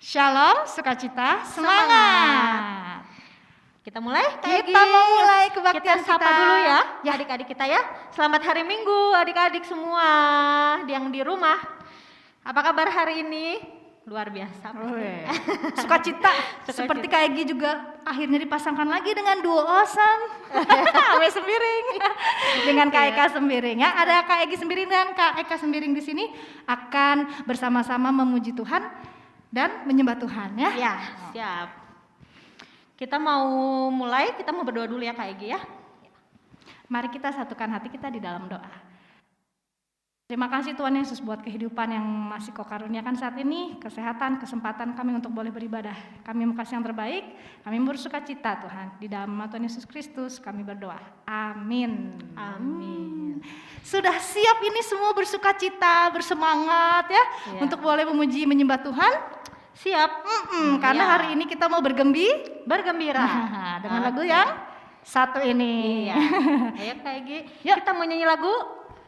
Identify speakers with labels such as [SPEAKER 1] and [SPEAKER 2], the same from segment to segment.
[SPEAKER 1] Shalom, sukacita, semangat.
[SPEAKER 2] Kita mulai?
[SPEAKER 1] Kita mau mulai kebaktian
[SPEAKER 2] kita. Sapa dulu ya,
[SPEAKER 1] Ya.
[SPEAKER 2] adik-adik kita ya. Selamat hari Minggu adik-adik semua yang di rumah. Apa kabar hari ini? Luar biasa.
[SPEAKER 1] Sukacita, seperti Kak Egi juga akhirnya dipasangkan lagi dengan duo awesome. Ame Sembiring. Dengan Kak Eka Sembiring ya. Ada Kak Egi Sembiring dan Kak Eka Sembiring di sini akan bersama-sama memuji Tuhan dan menyembah Tuhan ya.
[SPEAKER 2] Ya, siap. Kita mau mulai, kita mau berdoa dulu ya Kak Egi ya.
[SPEAKER 1] Mari kita satukan hati kita di dalam doa. Terima kasih Tuhan Yesus buat kehidupan yang masih Kau karuniakan saat ini, kesehatan, kesempatan kami untuk boleh beribadah. Kami mau kasih yang terbaik, kami bersuka cita Tuhan. Di dalam nama Tuhan Yesus Kristus kami berdoa. Amin.
[SPEAKER 2] Amin.
[SPEAKER 1] Sudah siap ini semua bersuka cita, bersemangat ya, untuk boleh memuji menyembah Tuhan?
[SPEAKER 2] Siap.
[SPEAKER 1] Karena
[SPEAKER 2] Ya.
[SPEAKER 1] hari ini kita mau
[SPEAKER 2] bergembira.
[SPEAKER 1] dengan lagu yang satu ini.
[SPEAKER 2] Iya. Ayo Kak Egi,
[SPEAKER 1] Yuk.
[SPEAKER 2] kita mau nyanyi lagu.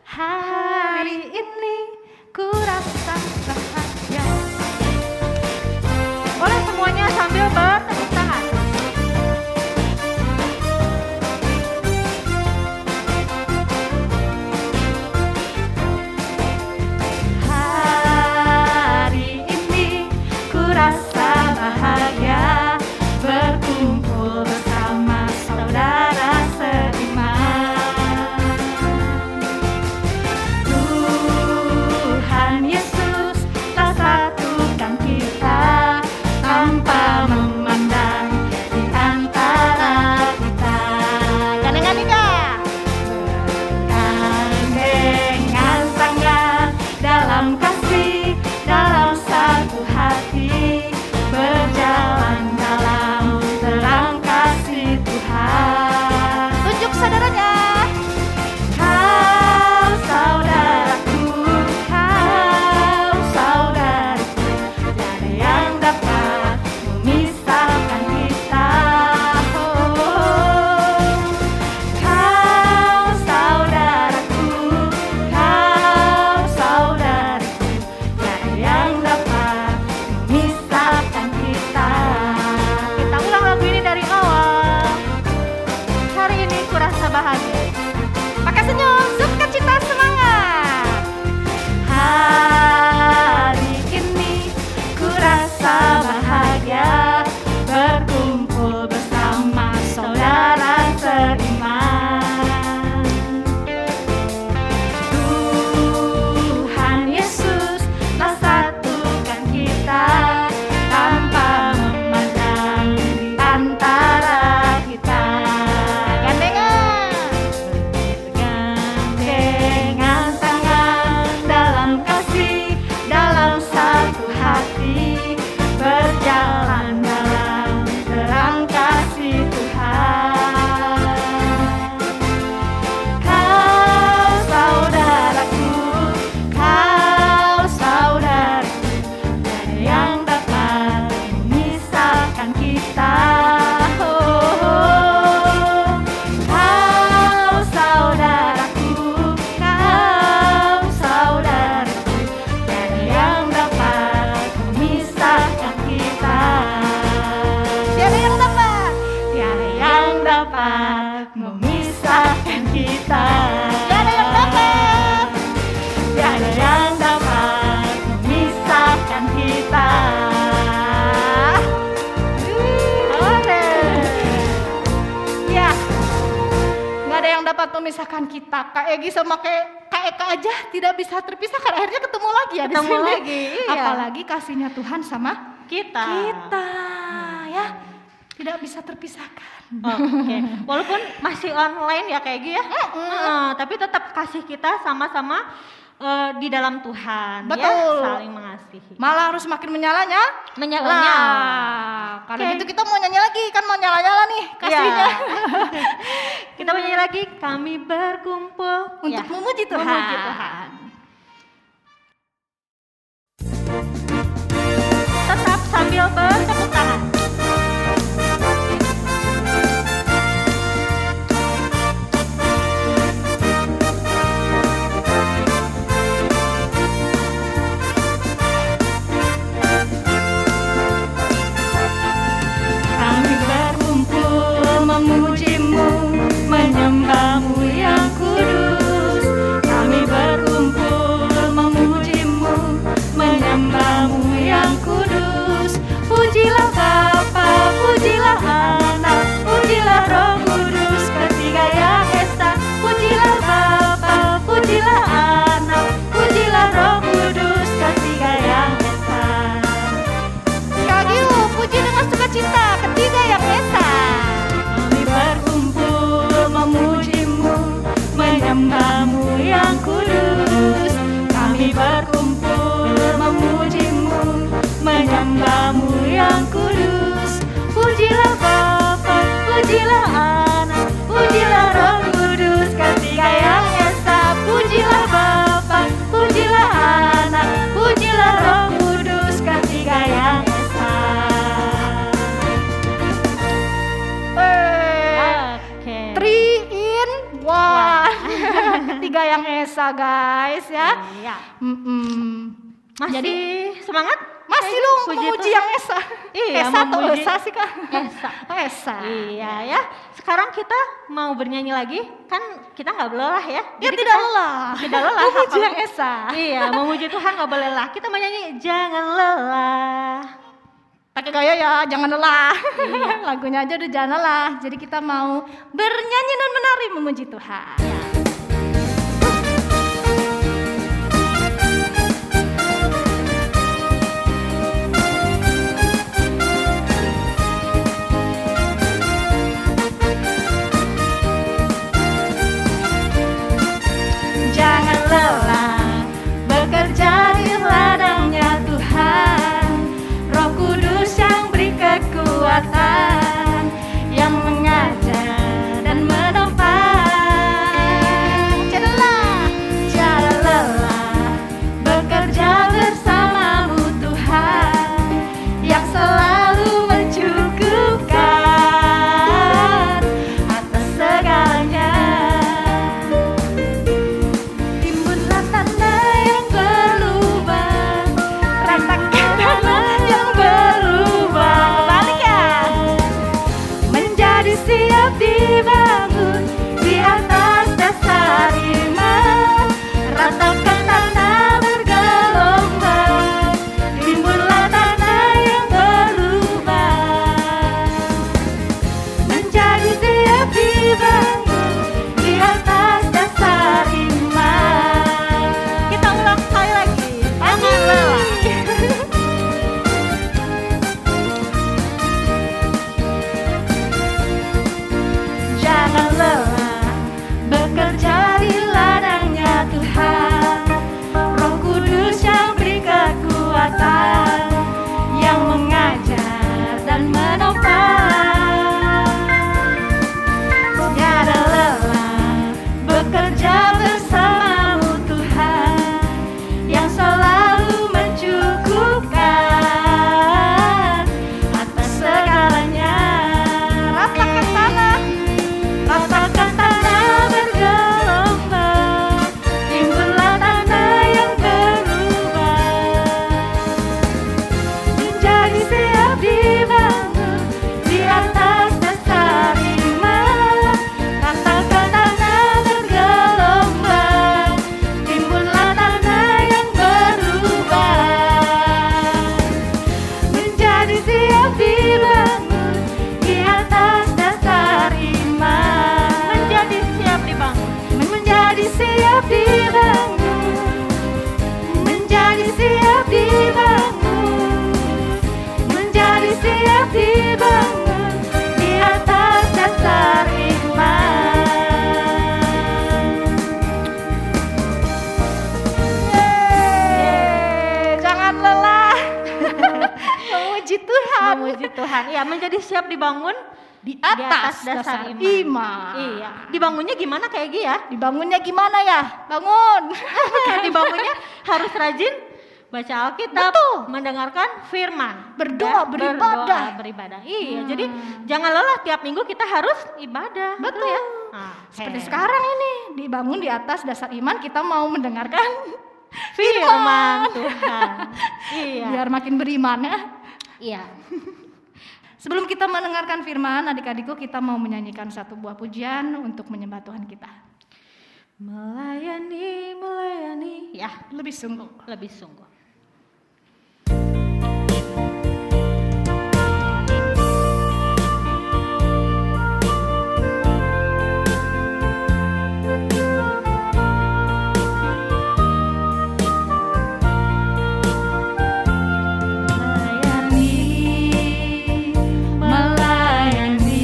[SPEAKER 1] Hari ini ku rasa bahagia.
[SPEAKER 2] Boleh semuanya sambil bertepuk tangan.
[SPEAKER 1] Hari ini ku rasa bahagia berkumpul bersama saudara seiman. Tuhan Yesus telah satukan kita tanpa memandang di antara kita. Gandengan Ika. Gandengan tangan dalam kasih, dalam satu hati, berjalan dalam terang kasih Tuhan. Tunjuk saudaranya. Kau saudaraku, kau saudariku, tiada yang dapat memisahkan kita. Kau saudaraku, kau saudariku, tiada yang dapat memisahkan kita. Kita ulang lagu ini dari awal.
[SPEAKER 2] Hari ini ku rasa bahagia.
[SPEAKER 1] Pakai senyum, sukacita, semangat. Hari ini ku rasa bahagia berkumpul bersama saudara seiman. Tuhan Yesus telah satukan kita tanpa memandang di antara kita. Gandengan. Gandengan tangan dalam kasih, dalam satu hati, berjalan dalam terang kasih Tuhan. Kau saudaraku, kau saudariku, tiada yang dapat memisahkan kita. Kau saudaraku, kau saudariku, tiada yang dapat memisahkan kita. Tiada yang dapat, tiada yang dapat memisahkan kita. Tiada yang dapat, tiada yang dapat memisahkan kita. Ya, nggak ada yang dapat memisahkan kita. Kak Egi sama Kak Eka aja tidak bisa terpisahkan. Akhirnya ketemu lagi ya di
[SPEAKER 2] Ketemu
[SPEAKER 1] sini.
[SPEAKER 2] lagi, iya.
[SPEAKER 1] Apalagi kasihnya Tuhan sama
[SPEAKER 2] Kita.
[SPEAKER 1] ya, tidak bisa terpisahkan.
[SPEAKER 2] Oke, walaupun masih online ya Kak Egi ya. Tapi tetap kasih kita sama-sama di dalam Tuhan.
[SPEAKER 1] Betul.
[SPEAKER 2] Ya, saling mengasihi.
[SPEAKER 1] Malah harus makin menyalanya.
[SPEAKER 2] Menyala-nyala.
[SPEAKER 1] Karena
[SPEAKER 2] Oke.
[SPEAKER 1] gitu kita mau nyanyi lagi, kan mau nyala-nyala nih kasihnya.
[SPEAKER 2] Ya. Kita menyanyi lagi, kami berkumpul
[SPEAKER 1] Untuk
[SPEAKER 2] Ya,
[SPEAKER 1] memuji Tuhan.
[SPEAKER 2] memuji Tuhan. Tetap sambil bertepuk tangan. hamba-Mu yang kudus. Pujilah Bapa, pujilah Anak, pujilah Roh Kudus, ketiga yang esa. Pujilah Bapa, pujilah Anak, pujilah Roh Kudus, ketiga yang esa. Oke.
[SPEAKER 1] Three in one. Ketiga yang esa guys ya.
[SPEAKER 2] Iya. Masih
[SPEAKER 1] Jadi
[SPEAKER 2] semangat?
[SPEAKER 1] masih
[SPEAKER 2] Kayaknya
[SPEAKER 1] dong
[SPEAKER 2] puji
[SPEAKER 1] memuji
[SPEAKER 2] Tuhan.
[SPEAKER 1] yang esa.
[SPEAKER 2] Iya,
[SPEAKER 1] Esa atau
[SPEAKER 2] memuji.
[SPEAKER 1] esa sih kak?
[SPEAKER 2] Esa.
[SPEAKER 1] Oh, esa.
[SPEAKER 2] Iya ya. Sekarang kita mau bernyanyi lagi. Kan kita nggak lelah ya.
[SPEAKER 1] Ya
[SPEAKER 2] Jadi
[SPEAKER 1] tidak
[SPEAKER 2] kita
[SPEAKER 1] lelah.
[SPEAKER 2] Tidak lelah.
[SPEAKER 1] Memuji
[SPEAKER 2] hafal.
[SPEAKER 1] yang esa.
[SPEAKER 2] Iya, memuji Tuhan nggak boleh lelah. Kita mau nyanyi jangan lelah.
[SPEAKER 1] Pakai gaya ya, jangan lelah.
[SPEAKER 2] Iya.
[SPEAKER 1] Lagunya aja udah jangan lelah. Jadi kita mau bernyanyi dan menari memuji Tuhan.
[SPEAKER 2] Ya.
[SPEAKER 1] Jangan lelah bekerja di ladangnya Tuhan. Roh Kudus yang beri kekuatan, yang mengajar dan menopang. Jangan lelah bekerja bersamamu Tuhan, yang selalu mencukupkan atas segalanya. Timbunlah tanda yang berubah, ratakan tanah yang berubah. Balik ya. Menjadi siap dibangun di atas dasar iman, ratakan tanah bergelombang. Timbunlah tanah yang berubah, menjadi siap dibangun di atas dasar iman.
[SPEAKER 2] Kita ulang sekali lagi. Jangan lelah.
[SPEAKER 1] Jangan lelah bekerja di ladangnya Tuhan. Roh Kudus yang beri kekuatan, yang mengajar dan menopang. Tiada lelah bekerja bersamamu Tuhan, yang selalu mencukupkan atas segalanya. Ratakan tanah, ratakan tanah bergelombang. Timbunlah tanah yang berubah, menjadi siap dibangun di atas dasar iman. Ratakan tanah bergelombang, timbunlah tanah yang berubah, menjadi siap dibangun di atas dasar iman.
[SPEAKER 2] Menjadi siap dibangun.
[SPEAKER 1] Menjadi siap dibangun, menjadi siap dibangun, menjadi siap dibangun di atas dasar iman. Yeay, jangan lelah memuji Tuhan
[SPEAKER 2] Memuji Tuhan. Iya, menjadi siap dibangun
[SPEAKER 1] di atas dasar iman.
[SPEAKER 2] Iya. Dibangunnya gimana kayak Gi ya?
[SPEAKER 1] Dibangunnya gimana ya? Bangun.
[SPEAKER 2] Dibangunnya harus rajin baca Alkitab,
[SPEAKER 1] Betul.
[SPEAKER 2] mendengarkan firman,
[SPEAKER 1] Berdoa, beribadah.
[SPEAKER 2] berdoa, beribadah. Iya, jadi jangan lelah, tiap minggu kita harus ibadah.
[SPEAKER 1] Betul.
[SPEAKER 2] ya. Nah,
[SPEAKER 1] Seperti
[SPEAKER 2] oke.
[SPEAKER 1] sekarang ini dibangun di atas dasar iman, kita mau mendengarkan
[SPEAKER 2] Firman Tuhan. Iya.
[SPEAKER 1] biar makin beriman ya.
[SPEAKER 2] Iya.
[SPEAKER 1] Sebelum kita mendengarkan firman, adik-adikku, kita mau menyanyikan satu buah pujian untuk menyembah Tuhan kita.
[SPEAKER 2] Melayani, melayani. Ya,
[SPEAKER 1] Lebih sungguh.
[SPEAKER 2] lebih sungguh.
[SPEAKER 1] Melayani,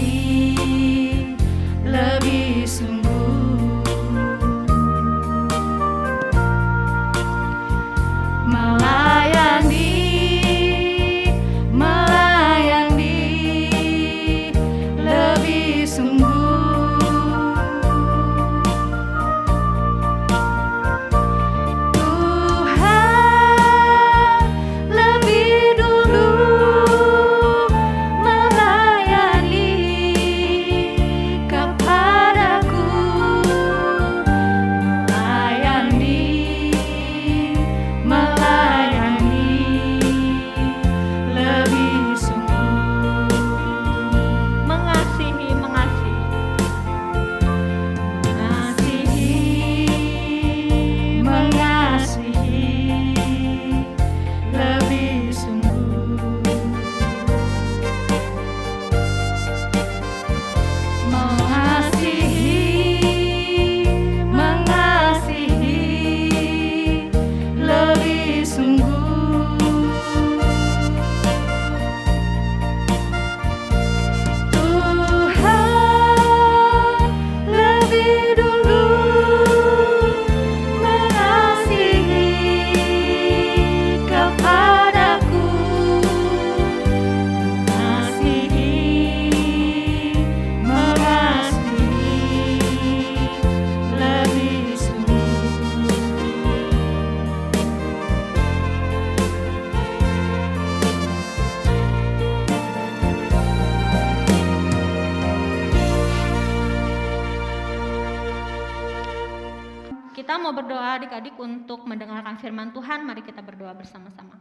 [SPEAKER 2] mau berdoa adik-adik untuk mendengarkan firman Tuhan. Mari kita berdoa bersama-sama.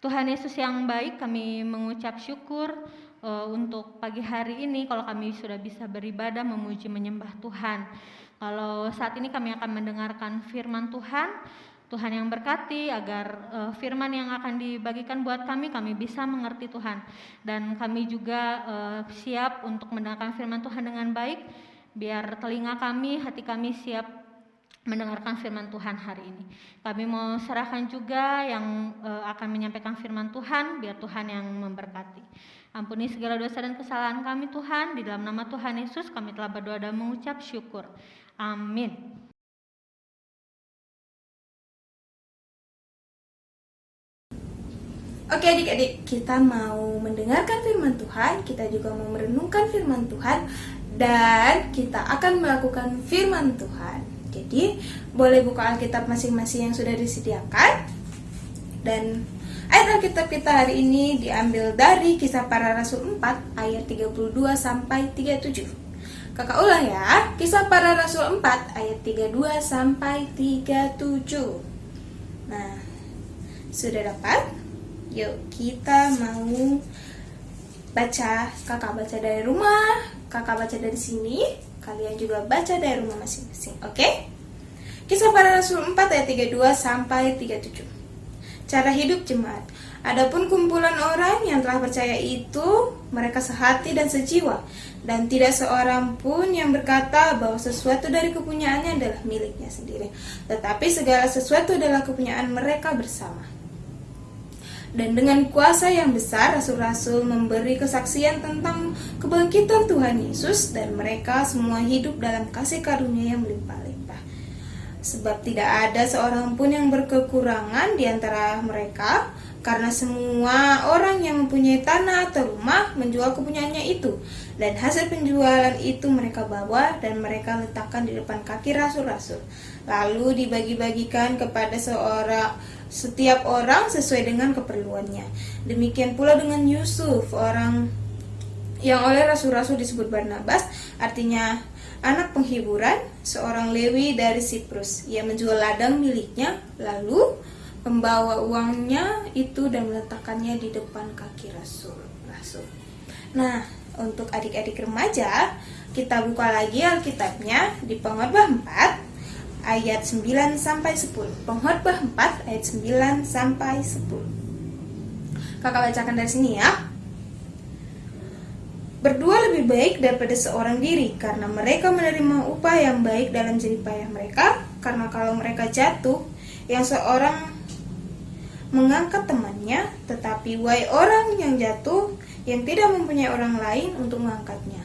[SPEAKER 2] Tuhan Yesus yang baik, kami mengucap syukur untuk pagi hari ini kalau kami sudah bisa beribadah, memuji, menyembah Tuhan. Kalau saat ini kami akan mendengarkan firman Tuhan, Tuhan yang berkati agar firman yang akan dibagikan buat kami bisa mengerti Tuhan. Dan kami juga siap untuk mendengarkan firman Tuhan dengan baik, biar telinga kami, hati kami siap mendengarkan firman Tuhan hari ini. Kami mau serahkan juga yang akan menyampaikan firman Tuhan, biar Tuhan yang memberkati. Ampuni segala dosa dan kesalahan kami Tuhan, di dalam nama Tuhan Yesus kami telah berdoa dan mengucap syukur. Amin.
[SPEAKER 3] Oke adik-adik, kita mau mendengarkan firman Tuhan, kita juga mau merenungkan firman Tuhan, dan kita akan melakukan firman Tuhan. Jadi, boleh buka Alkitab masing-masing yang sudah disediakan. Dan ayat Alkitab kita hari ini diambil dari Kisah Para Rasul 4 ayat 32 sampai 37. Kakak ulang ya, Kisah Para Rasul 4 ayat 32 sampai 37. Nah, sudah dapat? Yuk kita mau baca. Kakak baca dari rumah, kakak baca dari sini, kalian juga baca dari rumah masing-masing. Oke? Kisah Para Rasul 4 ayat 32 sampai 37. Cara hidup jemaat. Adapun kumpulan orang yang telah percaya itu, mereka sehati dan sejiwa, dan tidak seorang pun yang berkata bahwa sesuatu dari kepunyaannya adalah miliknya sendiri, tetapi segala sesuatu adalah kepunyaan mereka bersama. Dan dengan kuasa yang besar, rasul-rasul memberi kesaksian tentang kebangkitan Tuhan Yesus, dan mereka semua hidup dalam kasih karunia yang melimpah-limpah. Sebab tidak ada seorang pun yang berkekurangan di antara mereka, karena semua orang yang mempunyai tanah atau rumah menjual kepunyaannya itu, dan hasil penjualan itu mereka bawa dan mereka letakkan di depan kaki rasul-rasul, lalu dibagi-bagikan kepada setiap orang sesuai dengan keperluannya. Demikian pula dengan Yusuf, orang yang oleh rasul-rasul disebut Barnabas, artinya anak penghiburan, seorang Lewi dari Siprus. Ia menjual ladang miliknya, lalu membawa uangnya itu dan meletakkannya di depan kaki rasul. Nah, untuk adik-adik remaja, kita buka lagi Alkitabnya di Pengkhotbah 4 ayat 9 sampai 10. Pengkhotbah 4 ayat 9 sampai 10. Kakak bacakan dari sini ya. Berdua lebih baik daripada seorang diri, karena mereka menerima upah yang baik dalam jerih payah mereka. Karena kalau mereka jatuh, yang seorang mengangkat temannya, tetapi wahai orang yang jatuh, yang tidak mempunyai orang lain untuk mengangkatnya.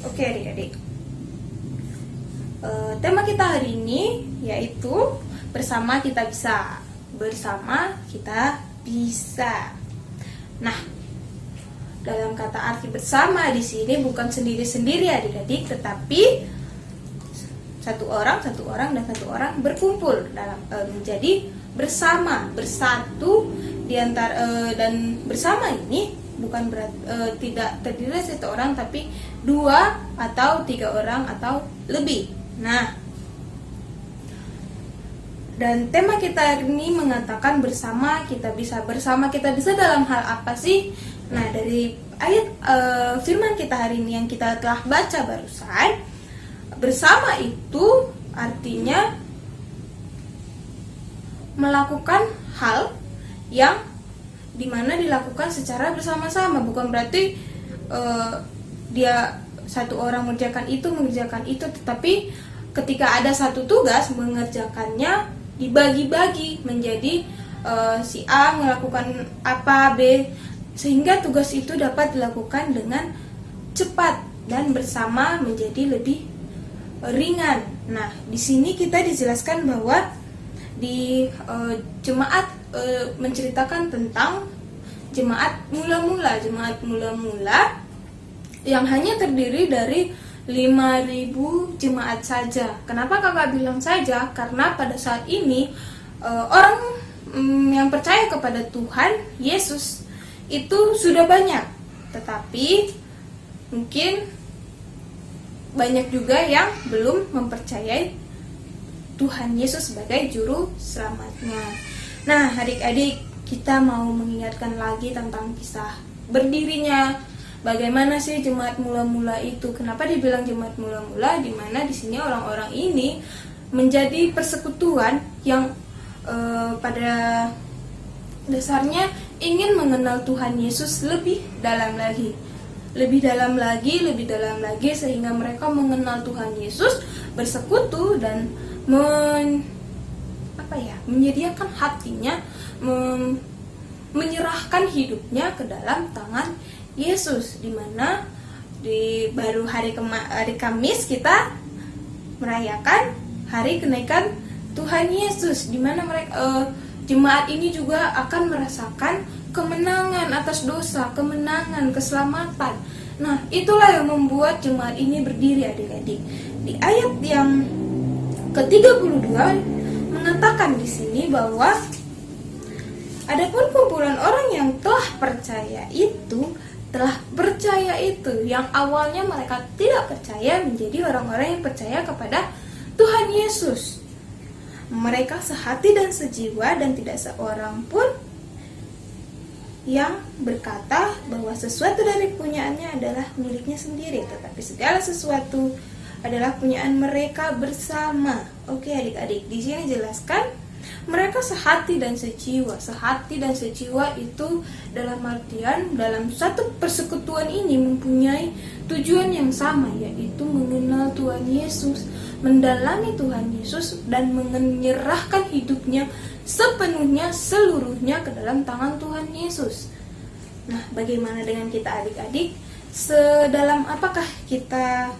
[SPEAKER 3] Oke adik-adik, tema kita hari ini yaitu bersama kita bisa. Bersama kita bisa. Nah, dalam kata arti bersama di sini bukan sendiri-sendiri adik-adik, tetapi satu orang, dan satu orang berkumpul dalam menjadi bersama, bersatu di antara dan bersama ini bukan tidak terdiri dari satu orang, tapi 2 atau 3 orang atau lebih. Nah, dan tema kita ini mengatakan bersama kita bisa. Bersama kita bisa dalam hal apa sih? Nah, dari ayat firman kita hari ini yang kita telah baca barusan, bersama itu artinya melakukan hal yang dimana dilakukan secara bersama-sama. Bukan berarti dia satu orang mengerjakan itu, tetapi ketika ada satu tugas mengerjakannya dibagi-bagi menjadi si A melakukan apa, B, sehingga tugas itu dapat dilakukan dengan cepat dan bersama menjadi lebih ringan. Nah, di sini kita dijelaskan bahwa di jemaat menceritakan tentang jemaat mula-mula yang hanya terdiri dari 5.000 jemaat saja. Kenapa kakak bilang saja? Karena pada saat ini orang yang percaya kepada Tuhan Yesus itu sudah banyak, tetapi mungkin banyak juga yang belum mempercayai Tuhan Yesus sebagai juru selamatnya. Nah, adik-adik, kita mau mengingatkan lagi tentang kisah berdirinya. Bagaimana sih jemaat mula-mula itu? Kenapa dibilang jemaat mula-mula? Di mana di sini orang-orang ini menjadi persekutuan yang pada dasarnya ingin mengenal Tuhan Yesus lebih dalam lagi, sehingga mereka mengenal Tuhan Yesus, bersekutu dan menyediakan hatinya, menyerahkan hidupnya ke dalam tangan Yesus. Dimana baru hari Kamis kita merayakan hari kenaikan Tuhan Yesus, dimana mereka jemaat ini juga akan merasakan kemenangan atas dosa, kemenangan, keselamatan. Nah, itulah yang membuat jemaat ini berdiri, adik-adik. Di ayat yang ke-32 mengatakan di sini bahwa adapun kumpulan orang yang telah percaya itu, yang awalnya mereka tidak percaya, menjadi orang-orang yang percaya kepada Tuhan Yesus. Mereka sehati dan sejiwa, dan tidak seorang pun yang berkata bahwa sesuatu dari punyaannya adalah miliknya sendiri, tetapi segala sesuatu adalah punyaan mereka bersama. Oke, adik-adik, di sini jelaskan mereka sehati dan sejiwa. Sehati dan sejiwa itu dalam artian dalam satu persekutuan ini mempunyai tujuan yang sama, yaitu mengenal Tuhan Yesus, mendalami Tuhan Yesus, dan menyerahkan hidupnya sepenuhnya, seluruhnya ke dalam tangan Tuhan Yesus. Nah, bagaimana dengan kita, adik-adik? Sedalam apakah kita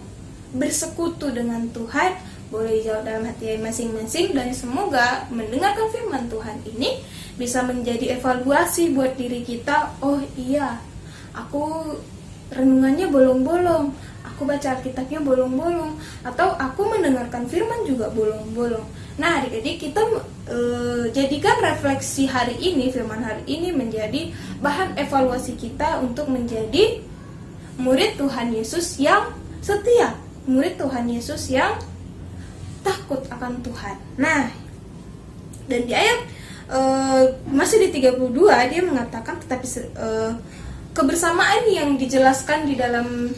[SPEAKER 3] bersekutu dengan Tuhan? Boleh jawab dalam hati masing-masing, dan semoga mendengarkan firman Tuhan ini bisa menjadi evaluasi buat diri kita. Oh iya, aku renungannya bolong-bolong, aku baca Alkitabnya bolong-bolong, atau aku mendengarkan firman juga bolong-bolong. Nah, adik-adik, kita jadikan refleksi hari ini, firman hari ini menjadi bahan evaluasi kita untuk menjadi murid Tuhan Yesus yang setia, murid Tuhan Yesus yang takut akan Tuhan. Nah, dan di ayat masih di 32 dia mengatakan, tetapi kebersamaan yang dijelaskan di dalam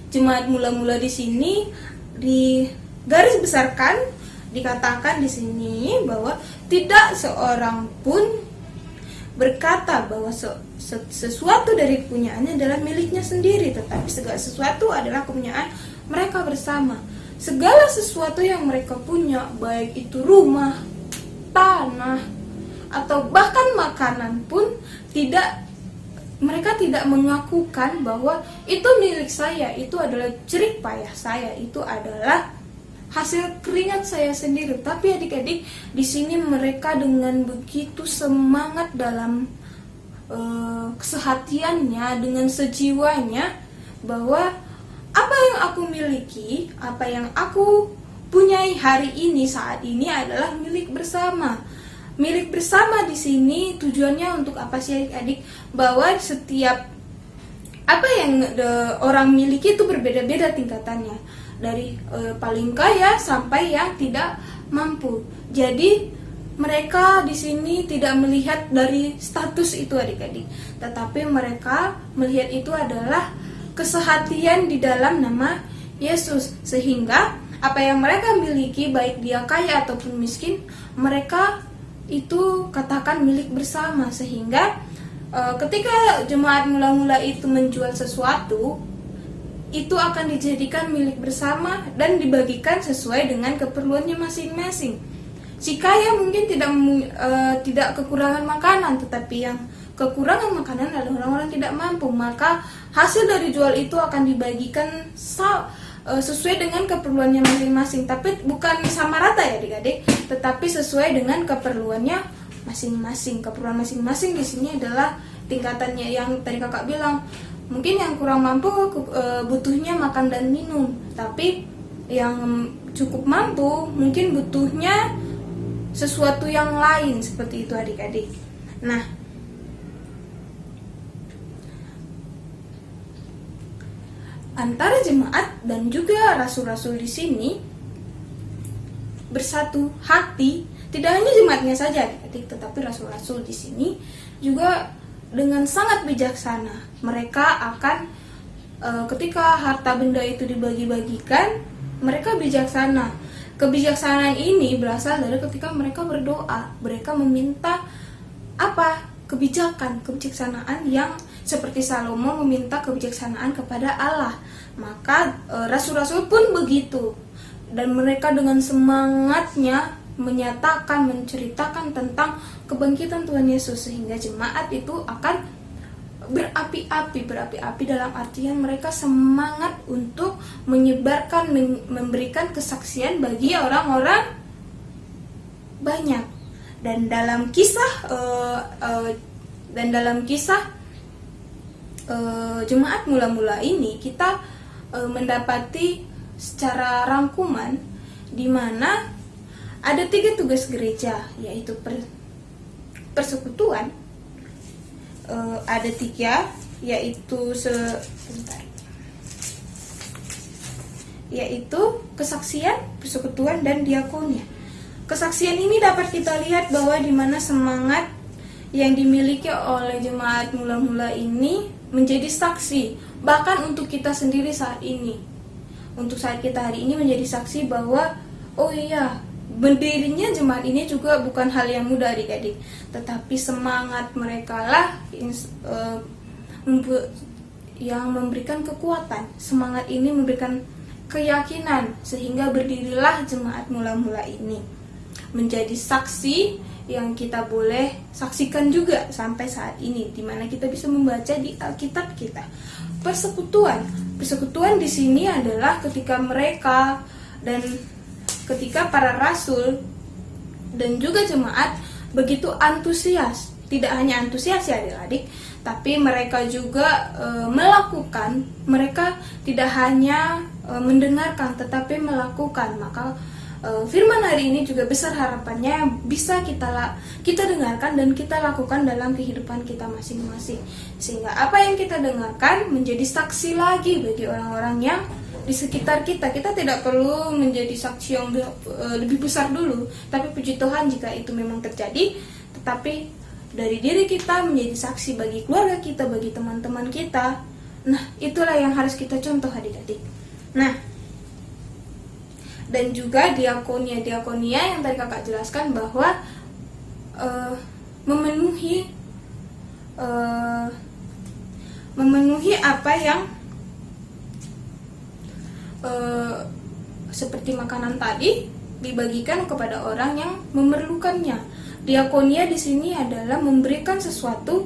[SPEAKER 3] jemaat mula-mula di sini di garis besarkan, dikatakan di sini bahwa tidak seorang pun berkata bahwa sesuatu dari punyaannya adalah miliknya sendiri, tetapi segala sesuatu adalah kepunyaan mereka bersama. Segala sesuatu yang mereka punya, baik itu rumah, tanah, atau bahkan makanan pun, mereka tidak mengakukan bahwa itu milik saya, itu adalah jerih payah saya, itu adalah hasil keringat saya sendiri. Tapi adik-adik, di sini mereka dengan begitu semangat dalam kesehatiannya, dengan sejiwanya, bahwa apa yang aku miliki, apa yang aku punyai hari ini, saat ini adalah milik bersama. Milik bersama di sini tujuannya untuk apa sih, adik-adik? Bahwa setiap apa yang orang miliki itu berbeda-beda tingkatannya, dari paling kaya sampai yang tidak mampu. Jadi mereka di sini tidak melihat dari status itu, adik-adik, tetapi mereka melihat itu adalah kesehatian di dalam nama Yesus, sehingga apa yang mereka miliki, baik dia kaya ataupun miskin, mereka itu katakan milik bersama. Sehingga ketika jemaat mula-mula itu menjual sesuatu, itu akan dijadikan milik bersama dan dibagikan sesuai dengan keperluannya masing-masing. Si kaya mungkin tidak kekurangan makanan, tetapi yang kekurangan makanan adalah orang-orang tidak mampu, maka hasil dari jual itu akan dibagikan sesuai dengan keperluannya masing-masing. Tapi bukan sama rata ya adik-adik, tetapi sesuai dengan keperluannya masing-masing. Keperluan masing-masing di sini adalah tingkatannya yang tadi kakak bilang. Mungkin yang kurang mampu butuhnya makan dan minum, tapi yang cukup mampu mungkin butuhnya sesuatu yang lain, seperti itu adik-adik. Nah, antara jemaat dan juga rasul-rasul di sini bersatu hati. Tidak hanya jemaatnya saja, tetapi rasul-rasul di sini juga dengan sangat bijaksana. Mereka akan ketika harta benda itu dibagi-bagikan, mereka bijaksana. Kebijaksanaan ini berasal dari ketika mereka berdoa. Mereka meminta apa? Kebijaksanaan yang seperti Salomo meminta kebijaksanaan kepada Allah. Maka rasul-rasul pun begitu. Dan mereka dengan semangatnya menyatakan, menceritakan tentang kebangkitan Tuhan Yesus, sehingga jemaat itu akan berapi-api dalam artian mereka semangat untuk menyebarkan, memberikan kesaksian bagi orang-orang banyak. Dan dalam kisah jemaat mula-mula ini kita mendapati secara rangkuman di mana ada 3 tugas gereja, yaitu persekutuan, ada 3, yaitu kesaksian, persekutuan, dan diakonia. Kesaksian ini dapat kita lihat bahwa di mana semangat yang dimiliki oleh jemaat mula-mula ini menjadi saksi, bahkan untuk kita sendiri saat ini. Untuk saat kita hari ini menjadi saksi bahwa oh iya, berdirinya jemaat ini juga bukan hal yang mudah adik-adik, tetapi semangat mereka lah yang memberikan kekuatan. Semangat ini memberikan keyakinan sehingga berdirilah jemaat mula-mula ini menjadi saksi yang kita boleh saksikan juga sampai saat ini, di mana kita bisa membaca di Alkitab kita. Persekutuan di sini adalah ketika mereka dan ketika para rasul dan juga jemaat begitu antusias. Tidak hanya antusias ya adik-adik, tapi mereka juga melakukan. Mereka tidak hanya mendengarkan tetapi melakukan. Maka firman hari ini juga besar harapannya bisa kita dengarkan dan kita lakukan dalam kehidupan kita masing-masing, sehingga apa yang kita dengarkan menjadi saksi lagi bagi orang-orang yang di sekitar kita. Kita tidak perlu menjadi saksi yang lebih besar dulu, tapi puji Tuhan jika itu memang terjadi. Tetapi dari diri kita menjadi saksi bagi keluarga kita, bagi teman-teman kita. Nah, itulah yang harus kita contoh adik-adik. Nah, dan juga diakonia yang tadi kakak jelaskan bahwa memenuhi apa yang seperti makanan tadi dibagikan kepada orang yang memerlukannya. Diakonia di sini adalah memberikan sesuatu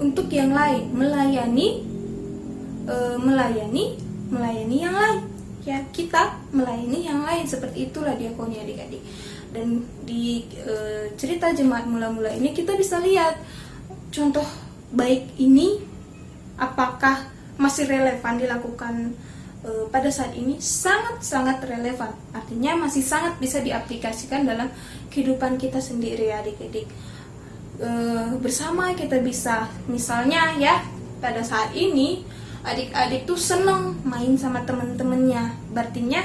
[SPEAKER 3] untuk yang lain, melayani yang lain. Ya, kita melayani yang lain, seperti itulah diakonia adik-adik. Dan di cerita jemaat mula-mula ini kita bisa lihat contoh baik ini apakah masih relevan dilakukan pada saat ini. Sangat-sangat relevan, artinya masih sangat bisa diaplikasikan dalam kehidupan kita sendiri adik-adik. Bersama kita bisa, misalnya ya, pada saat ini adik-adik tuh seneng main sama temen-temennya, berartinya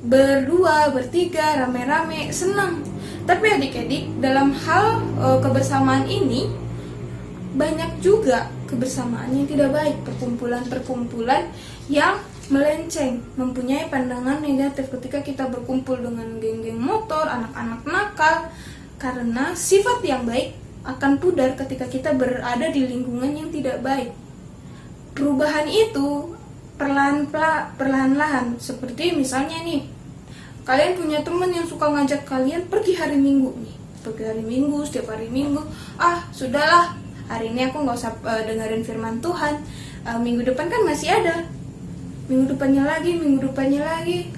[SPEAKER 3] berdua, bertiga, rame-rame, seneng. Tapi adik-adik dalam hal kebersamaan ini banyak juga kebersamaan yang tidak baik, perkumpulan-perkumpulan yang melenceng, mempunyai pandangan negatif ketika kita berkumpul dengan geng-geng motor, anak-anak nakal, karena sifat yang baik akan pudar ketika kita berada di lingkungan yang tidak baik. Perubahan itu perlahan-lahan, seperti misalnya nih, kalian punya teman yang suka ngajak kalian pergi hari Minggu nih, setiap hari Minggu. Sudahlah, hari ini aku nggak usah dengerin firman Tuhan. Minggu depan kan masih ada, minggu depannya lagi.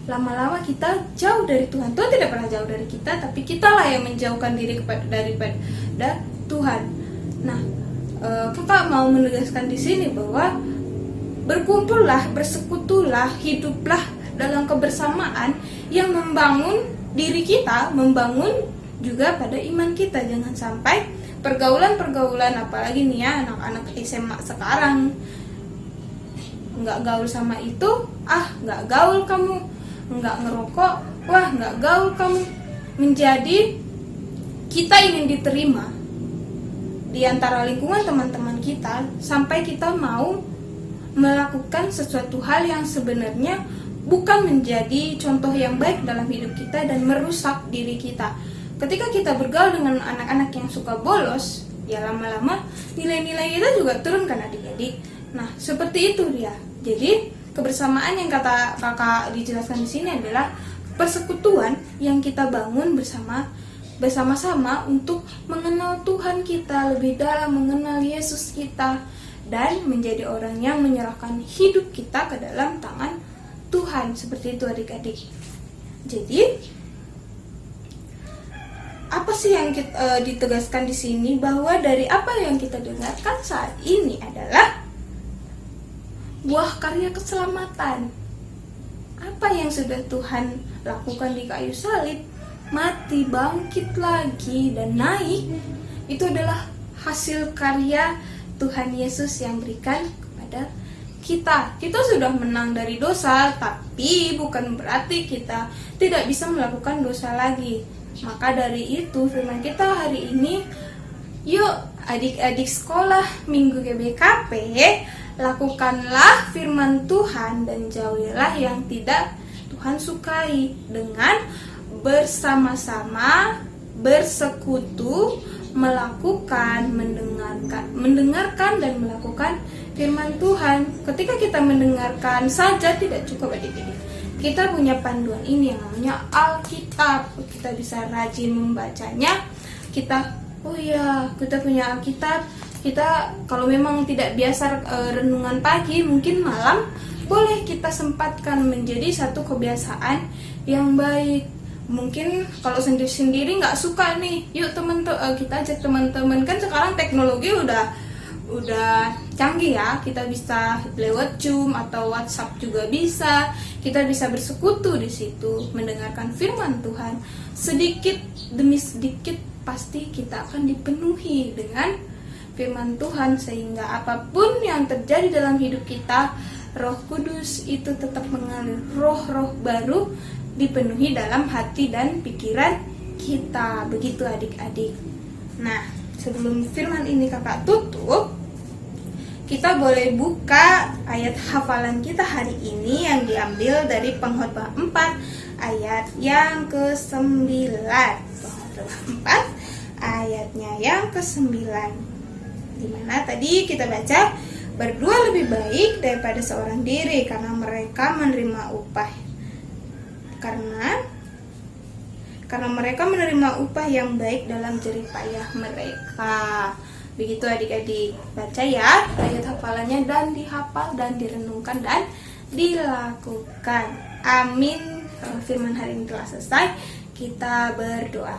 [SPEAKER 3] Lama-lama kita jauh dari Tuhan. Tuhan tidak pernah jauh dari kita, tapi kitalah yang menjauhkan diri daripada Tuhan. Nah, kakak mau menegaskan di sini bahwa berkumpullah, bersekutulah, hiduplah dalam kebersamaan yang membangun diri kita, membangun juga pada iman kita. Jangan sampai pergaulan-pergaulan, apalagi nih ya anak-anak SMA sekarang, nggak gaul sama itu, nggak gaul kamu. Nggak ngerokok, wah nggak gaul kamu. Menjadi kita ingin diterima di antara lingkungan teman-teman kita, sampai kita mau melakukan sesuatu hal yang sebenarnya bukan menjadi contoh yang baik dalam hidup kita dan merusak diri kita. Ketika kita bergaul dengan anak-anak yang suka bolos, ya lama-lama nilai-nilai kita juga turun kan adik-adik. Nah, seperti itu dia. Jadi, kebersamaan yang kata kakak dijelaskan di sini adalah persekutuan yang kita bangun bersama-sama untuk mengenal Tuhan kita lebih dalam, mengenal Yesus kita, dan menjadi orang yang menyerahkan hidup kita ke dalam tangan Tuhan. Seperti itu adik-adik. Jadi, apa sih yang kita ditegaskan di sini? Bahwa dari apa yang kita dengarkan saat ini adalah buah karya keselamatan. Apa yang sudah Tuhan lakukan di kayu salib, mati, bangkit lagi, dan naik, itu adalah hasil karya Tuhan Yesus yang berikan kepada kita. Kita sudah menang dari dosa, tapi bukan berarti kita tidak bisa melakukan dosa lagi. Maka dari itu firman kita hari ini, yuk adik-adik sekolah Minggu GBKP, lakukanlah firman Tuhan dan jauhilah yang tidak Tuhan sukai dengan bersama-sama, bersekutu, melakukan, mendengarkan dan melakukan firman Tuhan. Ketika kita mendengarkan saja tidak cukup adik-adik. Kita punya panduan ini yang namanya Alkitab. Kita bisa rajin membacanya. Kita punya Alkitab. Kita kalau memang tidak biasa renungan pagi, mungkin malam, boleh kita sempatkan menjadi satu kebiasaan yang baik. Mungkin kalau sendiri-sendiri nggak suka nih, yuk kita ajak teman-teman. Kan sekarang teknologi udah canggih ya, kita bisa lewat Zoom atau WhatsApp juga bisa. Kita bisa bersekutu di situ, mendengarkan firman Tuhan. Sedikit demi sedikit pasti kita akan dipenuhi dengan firman Tuhan, sehingga apapun yang terjadi dalam hidup kita, Roh Kudus itu tetap mengalir, roh-roh baru dipenuhi dalam hati dan pikiran kita. Begitu adik-adik. Nah, sebelum firman ini kakak tutup, kita boleh buka ayat hafalan kita hari ini yang diambil dari Pengkhotbah 4 ayat yang ke-9. Pengkhotbah 4 ayatnya yang ke-9. Dimana tadi kita baca, berdua lebih baik daripada seorang diri karena mereka menerima upah. Karena mereka menerima upah yang baik dalam jerih payah mereka. Begitu adik-adik, baca ya ayat hafalannya dan dihafal dan direnungkan dan dilakukan. Amin. Firman hari ini telah selesai. Kita berdoa.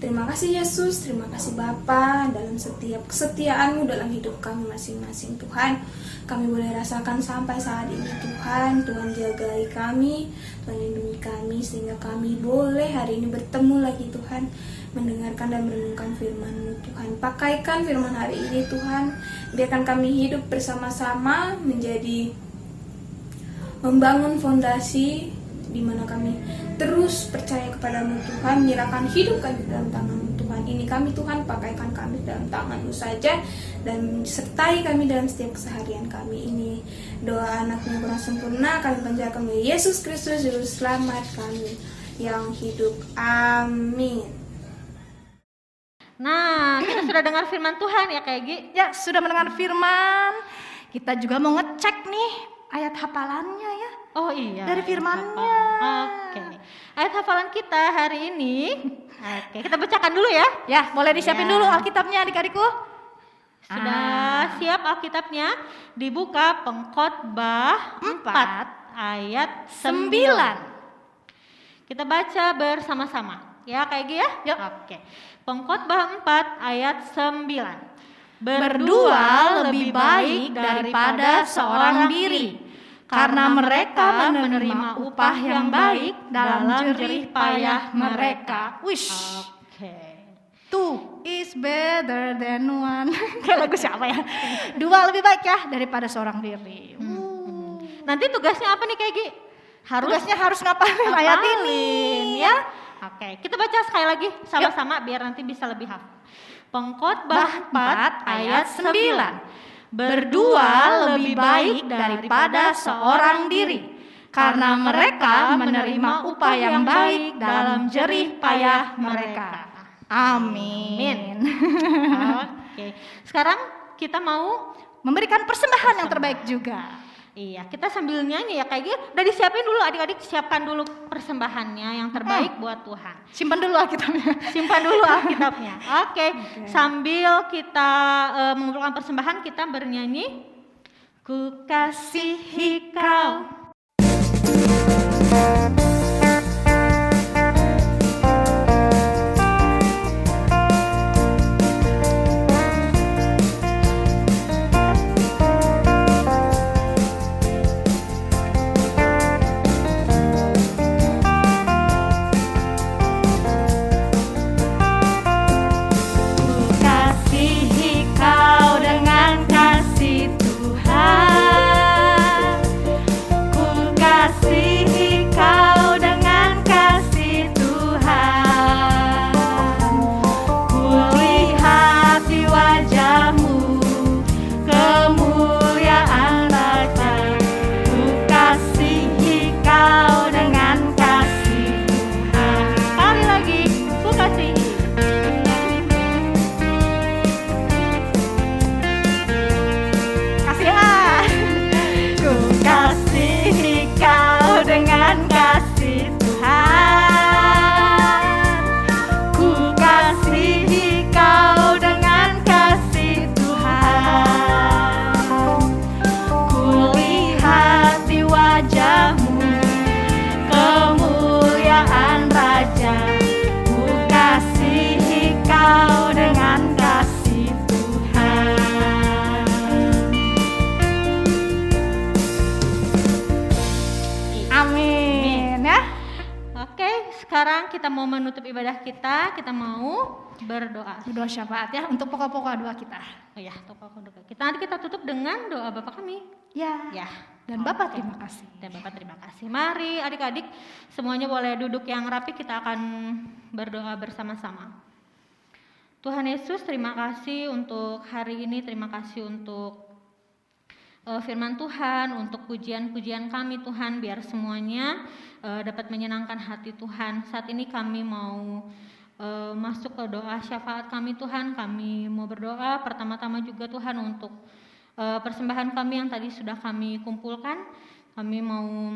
[SPEAKER 3] Terima kasih Yesus, terima kasih Bapa dalam setiap kesetiaan-Mu dalam hidup kami masing-masing Tuhan. Kami boleh rasakan sampai saat ini Tuhan. Tuhan jagai kami, Tuhan lindungi kami sehingga kami boleh hari ini bertemu lagi Tuhan, mendengarkan dan merenungkan firman-Mu Tuhan. Pakaikan firman hari ini Tuhan, biarkan kami hidup bersama-sama menjadi membangun fondasi di mana kami terus percaya kepadamu Tuhan, menyerahkan hidup kami dalam tangan-Mu Tuhan. Ini kami Tuhan, pakaikan kami dalam tangan-Mu saja dan sertai kami dalam setiap keseharian kami ini. Doa anaknya kurang sempurna kami panjatkan oleh Yesus Kristus Juru Selamat kami yang hidup. Amin.
[SPEAKER 2] Nah, kita sudah dengar firman Tuhan ya Kak Egi?
[SPEAKER 1] Ya, sudah mendengar firman. Kita juga mau ngecek nih ayat hafalannya ya.
[SPEAKER 2] Oh iya.
[SPEAKER 1] Dari firman-Nya.
[SPEAKER 2] Oke. Ayat hafalan kita hari ini. Oke, kita bacakan dulu ya.
[SPEAKER 1] Ya, boleh disiapin
[SPEAKER 2] Ya.
[SPEAKER 1] dulu Alkitabnya adik-adikku.
[SPEAKER 2] Sudah siap Alkitabnya? Dibuka Pengkhotbah 4 ayat 9. Kita baca bersama-sama. Ya, Kak Egi ya?
[SPEAKER 1] Yuk.
[SPEAKER 2] Oke. Pengkhotbah 4 ayat 9.
[SPEAKER 1] Berdua lebih baik daripada seorang diri, karena mereka menerima upah yang baik dalam jerih payah mereka. Wish.
[SPEAKER 2] Oke.
[SPEAKER 1] Two is better than one. Kayak lagu siapa ya? Dua lebih baik ya daripada seorang diri.
[SPEAKER 2] Nanti tugasnya apa nih Kegi?
[SPEAKER 1] Tugasnya harus ngapalin ayat ini ya.
[SPEAKER 2] Oke, kita baca sekali lagi sama-sama biar nanti bisa lebih hafal. Pengkhotbah 4 ayat 9.
[SPEAKER 1] Berdua lebih baik daripada seorang diri, karena mereka menerima upah yang baik dalam jerih payah mereka. Amin.
[SPEAKER 2] Oke, sekarang kita mau
[SPEAKER 1] Memberikan persembahan yang terbaik juga.
[SPEAKER 2] Iya, kita sambil nyanyi ya kayak gitu. Udah disiapin dulu adik-adik, siapkan dulu persembahannya yang terbaik buat Tuhan.
[SPEAKER 1] Simpan dulu Alkitabnya.
[SPEAKER 2] Simpan dulu Alkitabnya. Oke. Sambil kita mengumpulkan persembahan, kita bernyanyi Ku kasihi kau.
[SPEAKER 1] Kasihi kau dengan kasih Tuhan. Ku kasihi kau dengan kasih Tuhan. Ku lihat di wajahmu kemuliaan Raja. Ku kasihi kau dengan kasih Tuhan. Sekali lagi, ku kasihi. Kasihan. Ku kasihi kau dengan kasih Tuhan. Ku kasihi kau dengan kasih Tuhan. Ku lihat di wajahmu kemuliaan Raja. Ku kasihi kau dengan kasih Tuhan. Amin ya.
[SPEAKER 2] Oke, sekarang kita mau menutup ibadah kita mau berdoa.
[SPEAKER 1] Berdoa syafaat ya untuk pokok-pokok doa kita.
[SPEAKER 2] Oh ya, kita nanti kita tutup dengan doa Bapa kami.
[SPEAKER 1] Ya.
[SPEAKER 2] Ya.
[SPEAKER 1] Dan Bapak terima kasih.
[SPEAKER 2] Dan Bapak terima kasih. Mari adik-adik semuanya boleh duduk yang rapi, kita akan berdoa bersama-sama. Tuhan Yesus, terima kasih untuk hari ini, terima kasih untuk firman Tuhan, untuk pujian-pujian kami Tuhan, biar semuanya dapat menyenangkan hati Tuhan. Saat ini kami mau masuk ke doa syafaat kami Tuhan. Kami mau berdoa pertama-tama juga Tuhan untuk persembahan kami yang tadi sudah kami kumpulkan. Kami mau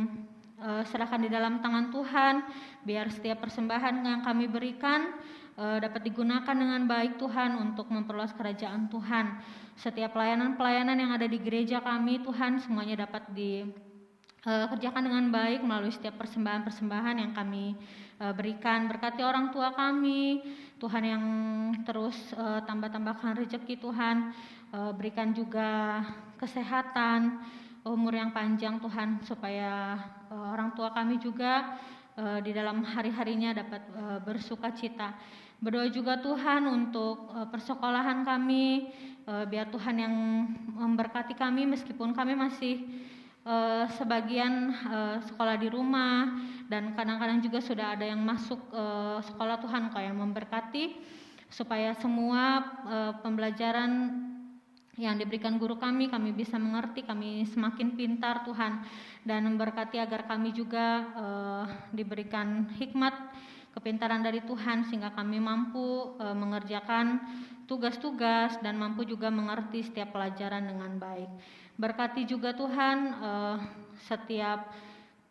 [SPEAKER 2] serahkan di dalam tangan Tuhan, biar setiap persembahan yang kami berikan dapat digunakan dengan baik Tuhan untuk memperluas kerajaan Tuhan. Setiap pelayanan-pelayanan yang ada di gereja kami Tuhan, semuanya dapat dikerjakan dengan baik melalui setiap persembahan-persembahan yang kami berikan. Berkati orang tua kami Tuhan, yang terus tambah-tambahkan rezeki Tuhan. Berikan juga kesehatan, umur yang panjang Tuhan, supaya orang tua kami juga di dalam hari-harinya dapat bersuka cita. Berdoa juga Tuhan untuk persekolahan kami, biar Tuhan yang memberkati kami meskipun kami masih sebagian sekolah di rumah, dan kadang-kadang juga sudah ada yang masuk sekolah Tuhan, Kau yang memberkati supaya semua pembelajaran yang diberikan guru kami bisa mengerti, kami semakin pintar Tuhan, dan memberkati agar kami juga diberikan hikmat, kepintaran dari Tuhan, sehingga kami mampu mengerjakan tugas-tugas dan mampu juga mengerti setiap pelajaran dengan baik. Berkati juga Tuhan setiap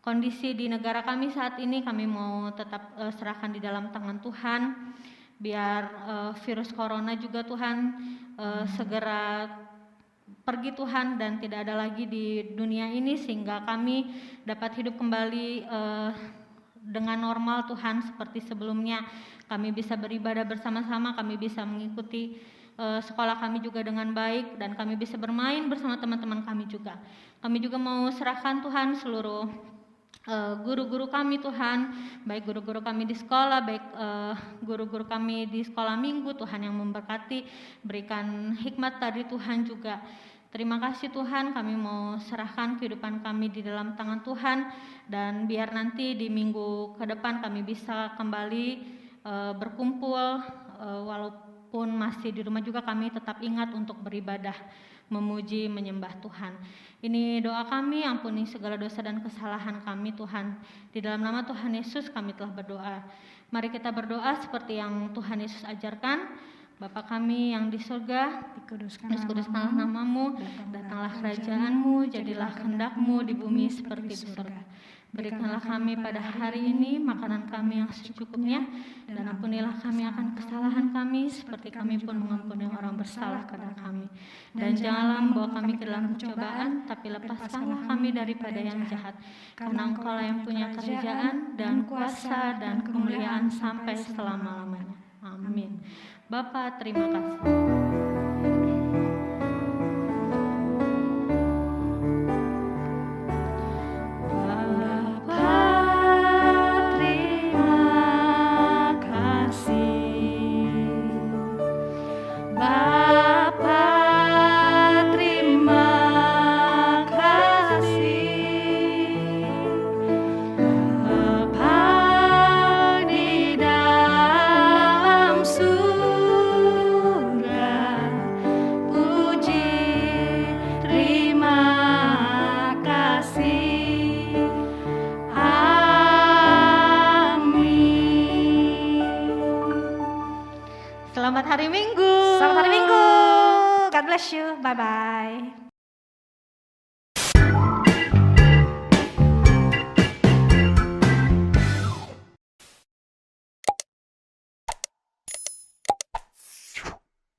[SPEAKER 2] kondisi di negara kami saat ini, kami mau tetap serahkan di dalam tangan Tuhan, biar virus corona juga Tuhan segera pergi Tuhan, dan tidak ada lagi di dunia ini, sehingga kami dapat hidup kembali dengan normal Tuhan seperti sebelumnya. Kami bisa beribadah bersama-sama, kami bisa mengikuti sekolah kami juga dengan baik, dan kami bisa bermain bersama teman-teman kami juga. Kami juga mau serahkan Tuhan seluruh guru-guru kami Tuhan, baik guru-guru kami di sekolah, baik guru-guru kami di sekolah minggu, Tuhan yang memberkati, berikan hikmat dari Tuhan juga. Terima kasih Tuhan, kami mau serahkan kehidupan kami di dalam tangan Tuhan, dan biar nanti di minggu ke depan kami bisa kembali berkumpul, walaupun masih di rumah juga kami tetap ingat untuk beribadah, memuji, menyembah Tuhan. Ini doa kami, ampuni segala dosa dan kesalahan kami Tuhan. Di dalam nama Tuhan Yesus kami telah berdoa. Mari kita berdoa seperti yang Tuhan Yesus ajarkan. Bapa kami yang di surga, dikuduskanlah namamu, datanglah kerajaanmu, jadilah kehendak-mu di bumi seperti di surga. Berikanlah kami pada hari ini makanan kami yang secukupnya, dan ampunilah kami akan kesalahan kami seperti kami pun mengampuni orang bersalah kepada kami. Dan janganlah membawa kami ke dalam pencobaan, tapi lepaskanlah kami daripada yang jahat. Karena Engkau-lah yang punya kerajaan dan kuasa dan kemuliaan sampai selama-lamanya. Amin. Bapa, terima kasih. Selamat hari Minggu.
[SPEAKER 1] Selamat hari Minggu. God bless you. Bye-bye.